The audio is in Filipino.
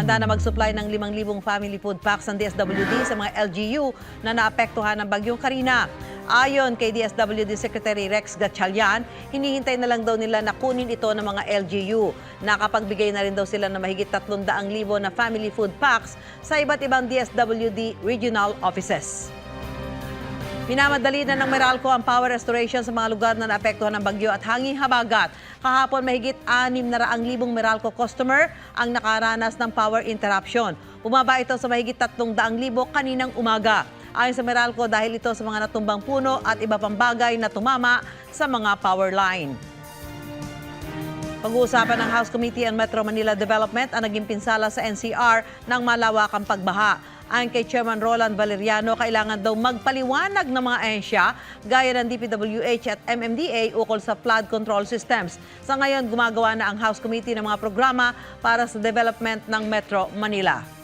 Handa na mag-supply ng 5,000 family food packs ng DSWD sa mga LGU na naapektuhan ng bagyong Karina. Ayon kay DSWD Secretary Rex Gatchalian, hinihintay na lang daw nila na kunin ito ng mga LGU. Nakapagbigay na rin daw sila ng mahigit 300,000 na family food packs sa iba't ibang DSWD regional offices. Minamadali na ng Meralco ang power restoration sa mga lugar na naapektuhan ng bagyo at hanging habagat. Kahapon mahigit 600,000 Meralco customer ang nakaranas ng power interruption. Bumaba ito sa mahigit 300,000 kaninang umaga. Ayon sa Meralco, dahil ito sa mga natumbang puno at iba pang bagay na tumama sa mga power line. Pag-uusapan ng House Committee on Metro Manila Development ang naging pinsala sa NCR ng malawakang pagbaha. Ayon kay Chairman Roland Valeriano, kailangan daw magpaliwanag ng mga ahensya gaya ng DPWH at MMDA ukol sa flood control systems. Sa ngayon, gumagawa na ang House Committee ng mga programa para sa development ng Metro Manila.